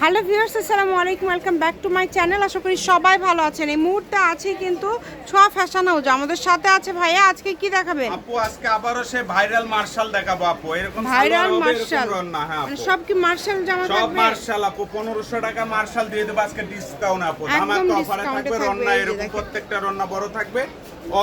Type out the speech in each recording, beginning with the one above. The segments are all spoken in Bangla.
হ্যালো ভিউয়ার্স, আসসালামু আলাইকুম, welcome back to my channel. আশা করি সবাই ভালো আছেন। এই মুহূর্তে আছে কিন্তু ছোঁয়া ফ্যাশন হাউস, আমাদের সাথে আছে ভাইয়া। আজকে কি দেখাবেন আপু? আজকে আবারও সে ভাইরাল মার্শাল দেখাবো আপু। এরকম ভাইরাল সালোয়ার হবে, মার্শাল এরকম রন্না। হ্যাঁ মানে আপু, সব কি মার্শাল জামা সব থাকবে? মার্শাল আপু। 1500 টাকা মার্শাল দিয়ে দেবো আজকে ডিসকাউন্ট আপু। একদম ধামাকা অফারে ডিসকাউন্টে থাকবে থাকবে। রন্না, এই যে এরকম দেখেন। প্রত্যেকটা রন্না বড় থাকবে,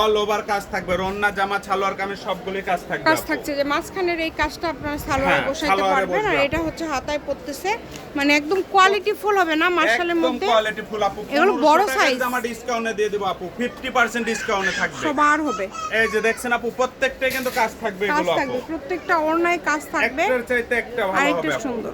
অল ওভার কাজ থাকবে। রন্না জামা সালোয়ার কামিজ সবগুলোই কাজ থাকবে কাজ আপু। থাকছে যে মাঝখানের এই কাজটা আপনারা সালোয়ারে হ্যাঁ, বসাইতে সালোয়ারে পারবেন। আর বসবে এটা হচ্ছে হাতায় পড়তেছে, মানে একদম কোয়ালিটি ফুল হবে না মার্শালের একদম মধ্যে? কোয়ালিটি ফুল আপু। এগুলো 1500 বড় টাকার সাইজ জামা ডিসকাউন্টে দিয়ে দেবো আপু। 50% ডিসকাউন্টে থাকবে। সবার হবে। এই যে দেখছেন আপু, প্রত্যেকটাই কিন্তু কাজ থাকবে কাজ এগুলো আপু। থাকবে, প্রত্যেকটা ওড়নায় কাজ থাকবে। একটার চাইতে একটা ভালো আরেকটা হবে আপু। সুন্দর।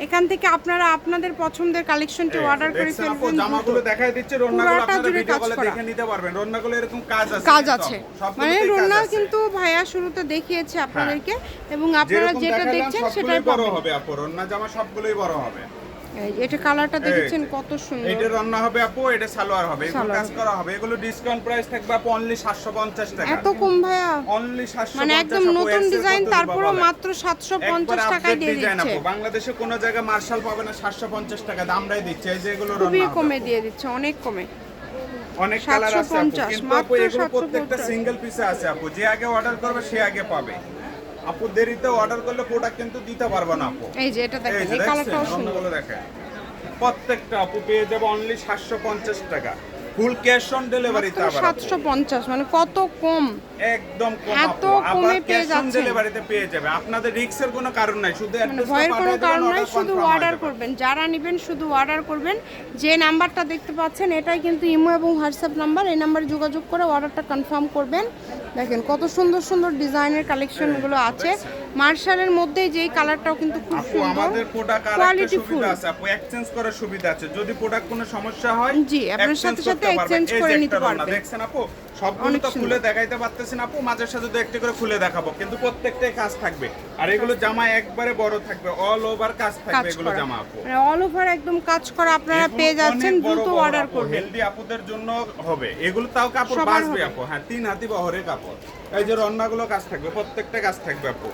এখান থেকে আপনারা আপনাদের পছন্দের কালেকশনটি অর্ডার করে দেখছেন আপু, ফেলবেন। জামাগুলো দেখাই দিচ্ছে, রন্নাগুলো পুরাটা আপনারা জুড়ে ভিডিও কাজ কলে করা। দেখে নিতে পারবেন। রন্নাগুলো এরকম কাজ আছে, কাজ কিন্তু আছে, আপু, সবগুলোতেই মানে কাজ রন্না আছে। কিন্তু ভাইয়া শুরুতে দেখিয়েছে আপনাদেরকে, এবং আপনারা যেরকম যেটা দেখালাম দেখছেন সবগুলোই সেটাই বড় পাবেন। হবে আপু। রন্না জামা সবগুলোই বড় হবে। এই যে এটা কালারটা দেখেছেন এই যে। কত সুন্দর। এইটা রন্না হবে আপু, এটা সালোয়ার হবে, এগুলো সালোয়ার কাজ হবে। করা হবে। এগুলো ডিসকাউন্ট প্রাইস থাকবে আপু অনলি 750 টাকা। এত কম ভাইয়া? অনলি 750 মানে একদম আপু, নতুন এর চেয়ে ডিজাইন, কত দিবা তারপরেও বলেন? মাত্র 750 একবার টাকায় আপডেট দিয়ে ডিজাইন দিচ্ছে। আপু। বাংলাদেশে কোনো জায়গায় মার্শাল পাবে না 750 টাকা আমরাই দিচ্ছি। এই যে এগুলো খুবই রন্না হবে কমে আপু। দিয়ে দিচ্ছে, অনেক কমে। অনেক কালার আছে আপু, 750, কিন্তু আপু মাত্র এগুলো প্রত্যেকটা 750 সিঙ্গেল পিসে আছে আপু। যে আগে অর্ডার করবে সে আগে পাবে আপু। দেরিতে অর্ডার করলে প্রোডাক্ট কিন্তু দিতে পারবো না আপু। এই যে এটা এই দেখেন, যে এই দেখছেন কালারটাও সুন্দর। রন্নাগুলো দেখেন, প্রত্যেকটা আপু পেয়ে যাবে অনলি 750 টাকা। ফুল ক্যাশ অন ডেলিভারিতে মাত্র আবার আপু। 750, মানে কত কম। একদম কম এত আপু। কমে আবার পেয়ে ক্যাশ অন যাচ্ছেন। ডেলিভারিতে পেয়ে যাবে। আপনাদের রিস্কের কোনো কারণ নাই, শুধু মানে অ্যাড্রেসটা ভয়ের কোনো পাঠিয়ে দেবেন, কারণ নাই, অর্ডার শুধু কনফার্ম হয়ে অর্ডার যাবে। করবেন। যারা নেবেন শুধু অর্ডার করবেন। যে নাম্বারটা দেখতে পাচ্ছেন এটাই কিন্তু ইমো এবং হোয়াটসঅ্যাপ নাম্বার। এই নাম্বারে যোগাযোগ করে অর্ডারটা কনফার্ম করবেন। দেখেন কত সুন্দর সুন্দর ডিজাইনের কালেকশনগুলো আছে। মার্শালের মধ্যেই যেই কালারটাও কিন্তু খুব আপু সুন্দর, আমাদের প্রোডাক্ট আর একটা কোয়ালিটি ফুল। সুবিধা আছে আপু, এক্সচেঞ্জ করার সুবিধা আছে। যদি প্রোডাক্ট কোনো সমস্যা হয় জি, আপনার exchange সাথে সাথে করতে পারবেন। exchange এই যে করে একটা নিতে রন্না পারবেন। দেখছেন আপু, সবগুলো অনেক তো সুন্দর। খুলে দেখাইতে পারতেছেন আপু, মাঝে সাথে তো একটি করে খুলে দেখাবো, কিন্তু প্রত্যেকটাই কাজ থাকবে। আর এগুলো জামা একবারে বড় থাকবে, অল ওভার কাজ থাকবে কাজ এগুলো করা, জামা আপু। মানে অল ওভার একদম কাজ করা আপনারা এগুলো পেয়ে যাচ্ছেন। অনেক বড় দ্রুত বড় অর্ডার আপু, করবেন। হেলদি আপুদের জন্য হবে এগুলো। তাও কাপড় সবার বাঁচবে হবে। আপু। হ্যাঁ, 3 হাতি বহরের কাপড়। এই যে রন্নাগুলো কাজ থাকবে, প্রত্যেকটা কাজ থাকবে আপু।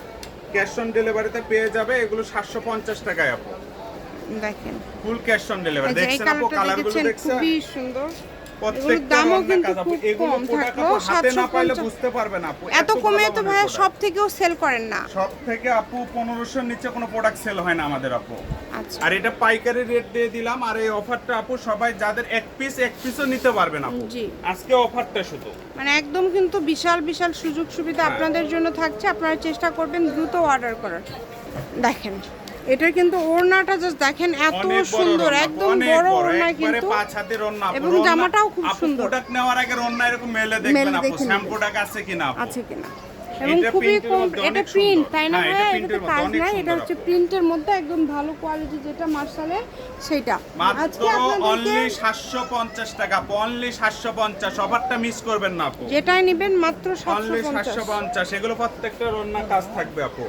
ক্যাশ অন ডেলিভারিতে পেয়ে যাবে এগুলো 750 টাকায় আপু। দেখেন ফুল ক্যাশ অন ডেলিভারি। এই যে এই দেখছেন আপু, কালারটা কালারগুলো দেখেছেন, দেখছেন, খুবই সুন্দর। এগুলোর প্রত্যেকটা দামও রন্না কিন্তু কাজ আপু। খুব এগুলো কম প্রোডাক্ট থাকলেও আপু হাতে না পাইলে 750। বুঝতে পারবেন আপু। এত কমে ভালো তো মানের ভাইয়া product। সব থেকেও সেল করেন না। সব থেকে আপু 1500 নিচে কোনো প্রোডাক্ট সেল হয় না আমাদের আপু। আচ্ছা, আর এটা পাইকারি রেট দিয়ে দিলাম। আর এই অফারটা আপু সবাই যাদের এক পিসও নিতে পারবেন আপু। জি। আজকে অফারটা শুধু মানে একদম কিন্তু বিশাল বিশাল সুযোগ সুবিধা হ্যাঁ। আপনাদের জন্য থাকছে। আপনারা চেষ্টা করবেন দ্রুত অর্ডার করার। দেখেন এটা কিন্তু ওড়নাটা জাস্ট দেখেন, এত অনেক বড় সুন্দর, রন্না, একদম অনেক বড় বড়, ওড়না একবারে কিন্তু। 5 হাতের রন্না আপু। এবং রন্না- জামাটাও খুব আপু সুন্দর। প্রোডাক্ট নেওয়ার আগে রন্না এরকম মেলে দেখবেন আপু, দেখে স্যাম নেবেন। প্রোডাক্ট আছে কিনা আপু। আছে কিনা। এবং এটা খুবই প্রিন্টের কম। মধ্যে এটা অনেক প্রিন্ট, সুন্দর। তাই না হ্যাঁ, এটা ভাইয়া? প্রিন্টের এটাতে মধ্যে কাজ অনেক নাই, এটা সুন্দর হচ্ছে আপু। প্রিন্টের মধ্যে একদম ভালো কোয়ালিটি যেটা মার্শালের সেটা। মাত্র আজকে আপনাদেরকে অনলি 750 টাকা, অনলি 750। অফারটা মিস করবেন না আপু। যেটাই নেবেন মাত্র অনলি 750। 750। এগুলো প্রত্যেকটা রন্না কাজ থাকবে আপু।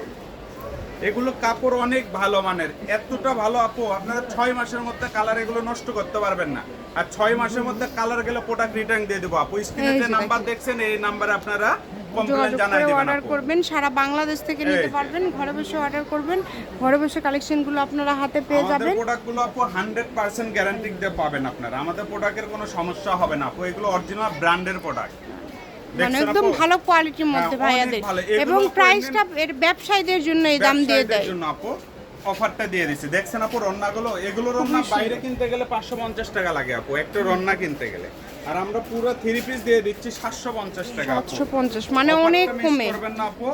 এগুলো কাপড় অনেক ভালো মানের, এতটা ভালো আপু আপনারা 6 মাসের মধ্যে কালার এগুলো নষ্ট করতে পারবেন না। আর 6 মাসের মধ্যে কালার গেলে প্রোডাক্ট রিটার্ন দিয়ে দেবো আপু। স্ক্রিনে এই যে যে নাম্বার দেখেন। দেখছেন এই নাম্বারে আপনারা কমপ্লেইন যোগাযোগ জানাই করে দিবেন অর্ডার আপু। করবেন। সারা বাংলাদেশ থেকে এই নিতে যে। পারবেন, ঘরে বসে অর্ডার করবেন। ঘরে বসে কালেকশনগুলো আপনারা হাতে পেয়ে আমাদের যাবেন। প্রোডাক্টগুলো আপু 100% গ্যারান্টি দিয়ে পাবেন আপনারা। আমাদের প্রোডাক্টের কোনো সমস্যা হবে না আপু। এগুলো অরিজিনাল ব্র্যান্ডের প্রোডাক্ট। মানে একদম ভালো কোয়ালিটির মধ্যে হ্যাঁ, অনেক ভাইয়াদের। ভালো। এগুলো এবং আপু প্রাইসটা এর ব্যবসায়ীদের জন্য এই দাম দিয়ে দেয়। জন্য আপু অফারটা দিয়ে দিছি। দেখছেন আপু রন্নাগুলো, এগুলো রন্না বাইরে কিনতে গেলে 550 টাকা লাগে আপু একটা রন্না কিনতে গেলে। আর আমরা পুরো 3 পিস দিয়ে দিচ্ছি 750 টাকা আপু। 750 মানে অফারটা অনেক মিস কমে। করবেন না আপু।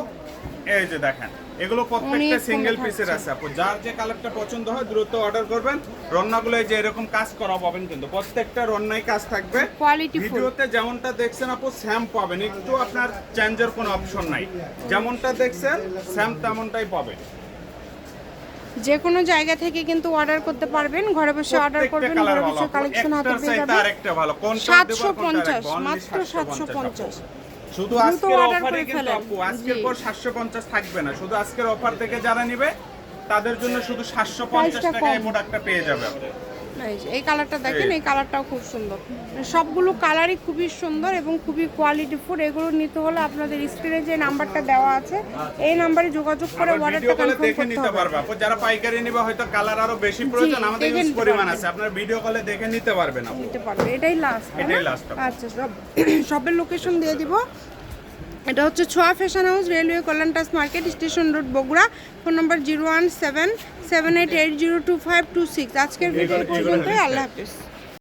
এই যে দেখেন, এগুলো প্রত্যেকটা অনেক কমে সিঙ্গেল থাকছে। পিসের আছে আপু। যার যে কালারটা পছন্দ হয় দ্রুত অর্ডার করবেন। রন্নাগুলো এই যে এরকম কাজ করা পাবেন, কিন্তু প্রত্যেকটা রন্নাই কাজ থাকবে। Quality full. ভিডিওতে যেমনটা দেখছেন আপু স্যাম পাবেন, একটু আপনার চেঞ্জের কোনো অপশন নাই। যেমনটা দেখছেন স্যাম তেমনটাই পাবেন। যে কোনো জায়গা থেকে কিন্তু অর্ডার করতে পারবেন। ঘরে বসে অর্ডার করবেন, ঘরে বসে কালেকশন হাতে পেয়ে যাবেন। 750, মাত্র 750। শুধু দ্রুত আজকের order অফারে করে কিন্তু ফেলেন। আপু আজকের জি। পর 750 থাকবে না। শুধু আজকের অফার থেকে যারা নেবে তাদের জন্য শুধু 750 প্রাইসটা টাকায় এই কম। প্রোডাক্টটা পেয়ে যাবে আপনি। এই কালারটা দেখেন, এই কালারটাও খুব সুন্দর। সবগুলো কালারই খুবই সুন্দর এবং খুবই কোয়ালিটিফুল। এগুলো নিতে হলে আপনাদের স্ক্রিনে যে নাম্বারটা দেওয়া আছে এই নাম্বারে যোগাযোগ করে অর্ডারটা ভিডিও কলে কনফার্ম দেখে করতে নিতে হবে। পারবে আপু। যারা পাইকারি নিবে হয়তো কালার আরো বেশি প্রয়োজন, আমাদের দেখে ইউজ নিতে পরিমাণ পারবেন। আছে, আপনারা ভিডিও কলে দেখে নিতে পারবেন আপু। নিতে পারবে। এটাই লাস্ট, এটাই last। আচ্ছা, সবের লোকেশন দিয়ে দিব। এটা হচ্ছে ছোঁয়া ফ্যাশন হাউস, রেলওয়ে কল্যাণটাস market, station road, Bogura. Phone number 01778802526। আজকের ভিডিও পর্যন্তই। আল্লাহ হাফিজ।